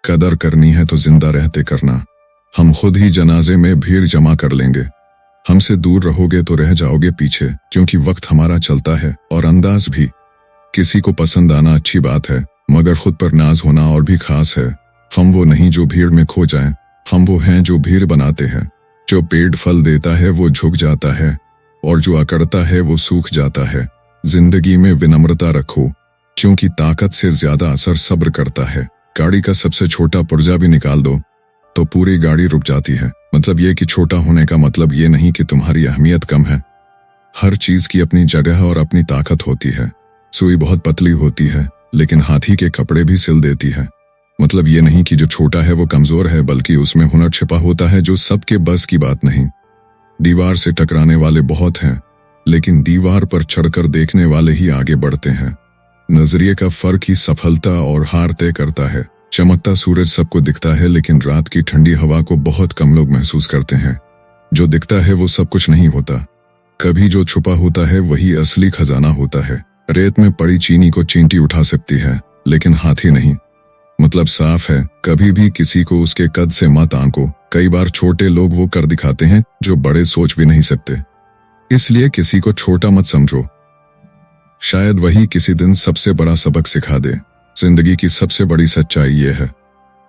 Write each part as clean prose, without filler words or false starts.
कदर करनी है तो जिंदा रहते करना। हम खुद ही जनाजे में भीड़ जमा कर लेंगे। हमसे दूर रहोगे तो रह जाओगे पीछे, क्योंकि वक्त हमारा चलता है और अंदाज भी। किसी को पसंद आना अच्छी बात है, मगर खुद पर नाज होना और भी खास है। हम वो नहीं जो भीड़ में खो जाएं, हम वो हैं जो भीड़ बनाते हैं। जो पेड़ फल देता है वो झुक जाता है, और जो अकड़ता है वो सूख जाता है। जिंदगी में विनम्रता रखो, क्योंकि ताकत से ज्यादा असर सब्र करता है। गाड़ी का सबसे छोटा पुर्जा भी निकाल दो तो पूरी गाड़ी रुक जाती है। मतलब ये कि छोटा होने का मतलब ये नहीं कि तुम्हारी अहमियत कम है। हर चीज की अपनी जगह और अपनी ताकत होती है। सुई बहुत पतली होती है, लेकिन हाथी के कपड़े भी सिल देती है। मतलब ये नहीं कि जो छोटा है वो कमजोर है, बल्कि उसमें हुनर छिपा होता है जो सबके बस की बात नहीं। दीवार से टकराने वाले बहुत हैं, लेकिन दीवार पर चढ़कर देखने वाले ही आगे बढ़ते हैं। नजरिए का फर्क ही सफलता और हार तय करता है। चमकता सूरज सबको दिखता है, लेकिन रात की ठंडी हवा को बहुत कम लोग महसूस करते हैं। जो दिखता है वो सब कुछ नहीं होता। कभी जो छुपा होता है वही असली खजाना होता है। रेत में पड़ी चीनी को चींटी उठा सकती है, लेकिन हाथी नहीं। मतलब साफ है, कभी भी किसी को उसके कद से मत आंको। कई बार छोटे लोग वो कर दिखाते हैं जो बड़े सोच भी नहीं सकते। इसलिए किसी को छोटा मत समझो, शायद वही किसी दिन सबसे बड़ा सबक सिखा दे। जिंदगी की सबसे बड़ी सच्चाई यह है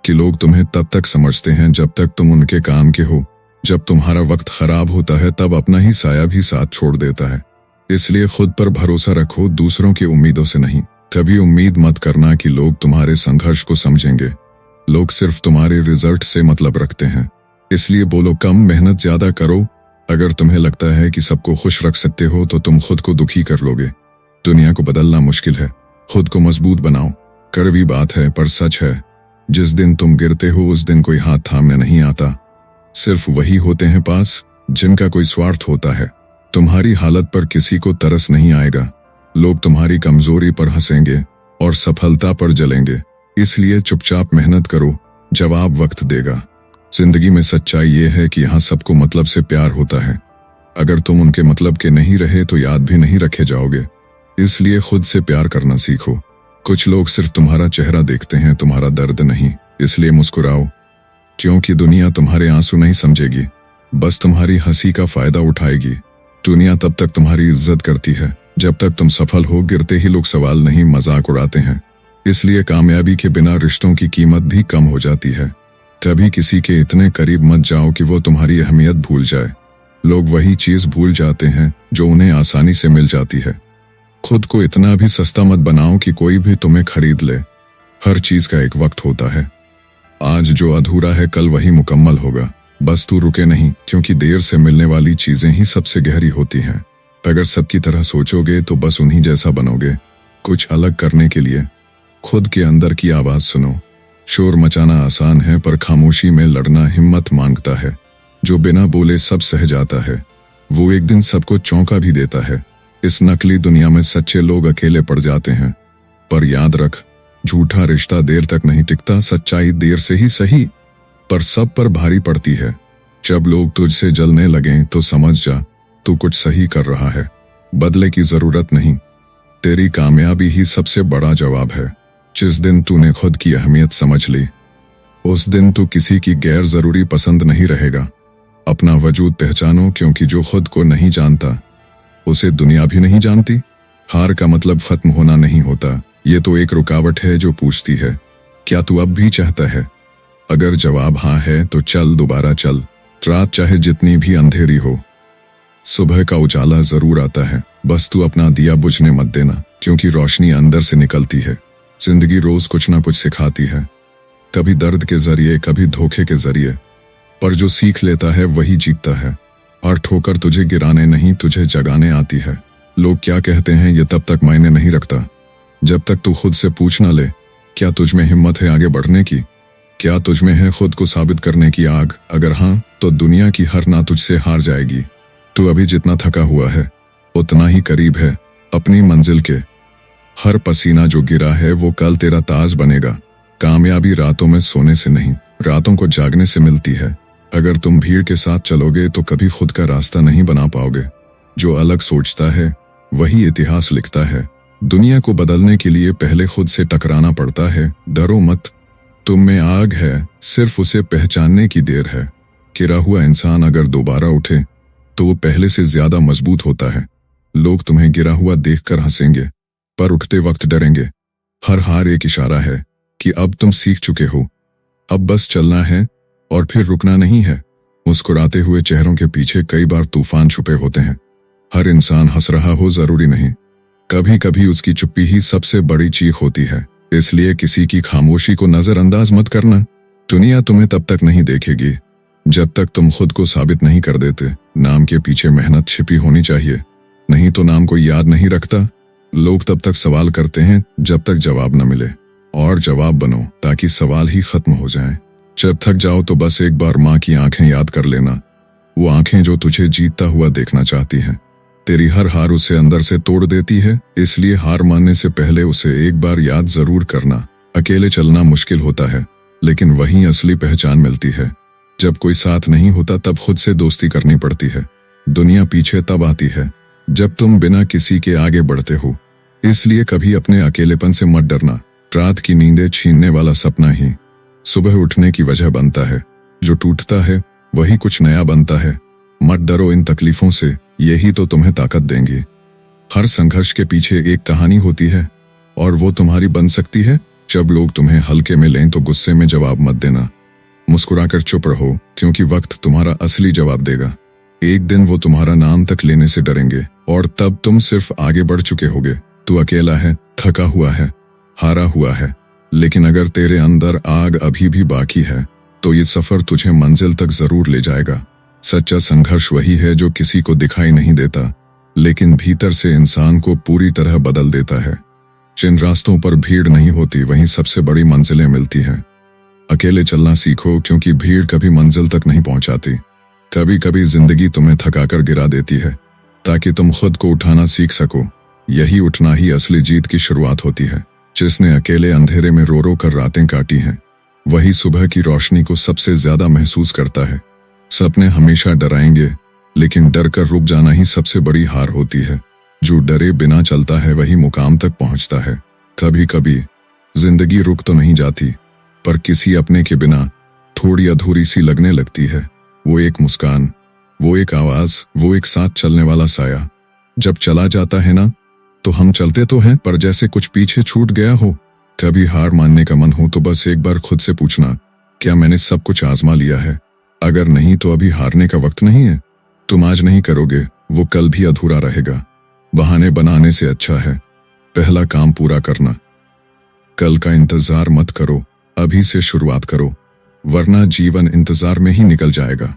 कि लोग तुम्हें तब तक समझते हैं जब तक तुम उनके काम के हो। जब तुम्हारा वक्त खराब होता है तब अपना ही साया भी साथ छोड़ देता है। इसलिए खुद पर भरोसा रखो, दूसरों की उम्मीदों से नहीं। कभी उम्मीद मत करना कि लोग तुम्हारे संघर्ष को समझेंगे। लोग सिर्फ तुम्हारे रिजल्ट से मतलब रखते हैं। इसलिए बोलो कम, मेहनत ज्यादा करो। अगर तुम्हें लगता है कि सबको खुश रख सकते हो तो तुम खुद को दुखी कर लोगे। दुनिया को बदलना मुश्किल है, खुद को मजबूत बनाओ। कड़वी बात है पर सच है, जिस दिन तुम गिरते हो उस दिन कोई हाथ थामने नहीं आता। सिर्फ वही होते हैं पास जिनका कोई स्वार्थ होता है। तुम्हारी हालत पर किसी को तरस नहीं आएगा। लोग तुम्हारी कमजोरी पर हंसेंगे और सफलता पर जलेंगे। इसलिए चुपचाप मेहनत करो, जवाब वक्त देगा। जिंदगी में सच्चाई ये है कि यहाँ सबको मतलब से प्यार होता है। अगर तुम उनके मतलब के नहीं रहे तो याद भी नहीं रखे जाओगे। इसलिए खुद से प्यार करना सीखो। कुछ लोग सिर्फ तुम्हारा चेहरा देखते हैं, तुम्हारा दर्द नहीं। इसलिए मुस्कुराओ, क्योंकि दुनिया तुम्हारे आंसू नहीं समझेगी, बस तुम्हारी हंसी का फायदा उठाएगी। दुनिया तब तक तुम्हारी इज्जत करती है जब तक तुम सफल हो। गिरते ही लोग सवाल नहीं मजाक उड़ाते हैं। इसलिए कामयाबी के बिना रिश्तों की कीमत भी कम हो जाती है। कभी किसी के इतने करीब मत जाओ कि वो तुम्हारी अहमियत भूल जाए। लोग वही चीज भूल जाते हैं जो उन्हें आसानी से मिल जाती है। खुद को इतना भी सस्ता मत बनाओ कि कोई भी तुम्हें खरीद ले। हर चीज का एक वक्त होता है। आज जो अधूरा है कल वही मुकम्मल होगा। बस तू रुके नहीं, क्योंकि देर से मिलने वाली चीजें ही सबसे गहरी होती हैं। अगर सबकी तरह सोचोगे तो बस उन्हीं जैसा बनोगे। कुछ अलग करने के लिए खुद के अंदर की आवाज सुनो। शोर मचाना आसान है, पर खामोशी में लड़ना हिम्मत मांगता है। जो बिना बोले सब सह जाता है, वो एक दिन सबको चौंका भी देता है। इस नकली दुनिया में सच्चे लोग अकेले पड़ जाते हैं। पर याद रख, झूठा रिश्ता देर तक नहीं टिकता। सच्चाई देर से ही सही, पर सब पर भारी पड़ती है। जब लोग तुझसे जलने लगें तो समझ जा, तू कुछ सही कर रहा है। बदले की जरूरत नहीं, तेरी कामयाबी ही सबसे बड़ा जवाब है। जिस दिन तूने खुद की अहमियत समझ ली, उस दिन तू किसी की गैर जरूरी पसंद नहीं रहेगा। अपना वजूद पहचानो, क्योंकि जो खुद को नहीं जानता उसे दुनिया भी नहीं जानती। हार का मतलब खत्म होना नहीं होता, ये तो एक रुकावट है जो पूछती है, क्या तू अब भी चाहता है? अगर जवाब हाँ है तो चल, दोबारा चल। रात चाहे जितनी भी अंधेरी हो, सुबह का उजाला जरूर आता है। बस तू अपना दिया बुझने मत देना, क्योंकि रोशनी अंदर से निकलती है। जिंदगी रोज कुछ ना कुछ सिखाती है, कभी दर्द के जरिए, कभी धोखे के जरिए। पर जो सीख लेता है वही जीतता है। और ठोकर तुझे गिराने नहीं, तुझे जगाने आती है। लोग क्या कहते हैं ये तब तक मायने नहीं रखता जब तक तू खुद से पूछ ना ले, क्या तुझ में हिम्मत है आगे बढ़ने की? क्या तुझ में है खुद को साबित करने की आग? अगर हाँ, तो दुनिया की हर ना तुझसे हार जाएगी। तू अभी जितना थका हुआ है उतना ही करीब है अपनी मंजिल के। हर पसीना जो गिरा है वो कल तेरा ताज बनेगा। कामयाबी रातों में सोने से नहीं, रातों को जागने से मिलती है। अगर तुम भीड़ के साथ चलोगे तो कभी खुद का रास्ता नहीं बना पाओगे। जो अलग सोचता है वही इतिहास लिखता है। दुनिया को बदलने के लिए पहले खुद से टकराना पड़ता है। डरो मत, तुम में आग है, सिर्फ उसे पहचानने की देर है। गिरा हुआ इंसान अगर दोबारा उठे तो वो पहले से ज्यादा मजबूत होता है। लोग तुम्हें गिरा हुआ देखकर हंसेंगे, पर उठते वक्त डरेंगे। हर हार एक इशारा है कि अब तुम सीख चुके हो, अब बस चलना है और फिर रुकना नहीं है। मुस्कुराते हुए चेहरों के पीछे कई बार तूफान छुपे होते हैं। हर इंसान हंस रहा हो जरूरी नहीं, कभी कभी उसकी चुप्पी ही सबसे बड़ी चीख होती है। इसलिए किसी की खामोशी को नजरअंदाज मत करना। दुनिया तुम्हें तब तक नहीं देखेगी जब तक तुम खुद को साबित नहीं कर देते। नाम के पीछे मेहनत छिपी होनी चाहिए, नहीं तो नाम कोई याद नहीं रखता। लोग तब तक सवाल करते हैं जब तक जवाब न मिले, और जवाब बनो ताकि सवाल ही खत्म हो जाए। जब थक जाओ तो बस एक बार माँ की आंखें याद कर लेना, वो आंखें जो तुझे जीतता हुआ देखना चाहती हैं। तेरी हर हार उसे अंदर से तोड़ देती है, इसलिए हार मानने से पहले उसे एक बार याद जरूर करना। अकेले चलना मुश्किल होता है, लेकिन वहीं असली पहचान मिलती है। जब कोई साथ नहीं होता तब खुद से दोस्ती करनी पड़ती है। दुनिया पीछे तब आती है जब तुम बिना किसी के आगे बढ़ते हो। इसलिए कभी अपने अकेलेपन से मत डरना। रात की नींदें छीनने वाला सपना ही सुबह उठने की वजह बनता है। जो टूटता है वही कुछ नया बनता है। मत डरो इन तकलीफों से, यही तो तुम्हें ताकत देंगी। हर संघर्ष के पीछे एक कहानी होती है, और वो तुम्हारी बन सकती है। जब लोग तुम्हें हल्के में लें तो गुस्से में जवाब मत देना। मुस्कुराकर चुप रहो, क्योंकि वक्त तुम्हारा असली जवाब देगा। एक दिन वो तुम्हारा नाम तक लेने से डरेंगे, और तब तुम सिर्फ आगे बढ़ चुके होगे। तू अकेला है, थका हुआ है, हारा हुआ है, लेकिन अगर तेरे अंदर आग अभी भी बाकी है तो ये सफर तुझे मंजिल तक जरूर ले जाएगा। सच्चा संघर्ष वही है जो किसी को दिखाई नहीं देता, लेकिन भीतर से इंसान को पूरी तरह बदल देता है। जिन रास्तों पर भीड़ नहीं होती वहीं सबसे बड़ी मंजिलें मिलती हैं। अकेले चलना सीखो, क्योंकि भीड़ कभी मंजिल तक नहीं पहुंचाती। कभी कभी जिंदगी तुम्हें थकाकर गिरा देती है, ताकि तुम खुद को उठाना सीख सको। यही उठना ही असली जीत की शुरुआत होती है। जिसने अकेले अंधेरे में रो रो कर रातें काटी हैं, वही सुबह की रोशनी को सबसे ज्यादा महसूस करता है। सपने हमेशा डराएंगे, लेकिन डर कर रुक जाना ही सबसे बड़ी हार होती है। जो डरे बिना चलता है वही मुकाम तक पहुंचता है। कभी कभी जिंदगी रुक तो नहीं जाती, पर किसी अपने के बिना थोड़ी अधूरी सी लगने लगती है। वो एक मुस्कान, वो एक आवाज, वो एक साथ चलने वाला साया। जब चला जाता है ना, तो हम चलते तो हैं, पर जैसे कुछ पीछे छूट गया हो। कभी हार मानने का मन हो तो बस एक बार खुद से पूछना, क्या मैंने सब कुछ आजमा लिया है? अगर नहीं तो अभी हारने का वक्त नहीं है। तुम आज नहीं करोगे, वो कल भी अधूरा रहेगा। बहाने बनाने से अच्छा है पहला काम पूरा करना। कल का इंतजार मत करो, अभी से शुरुआत करो, वरना जीवन इंतजार में ही निकल जाएगा।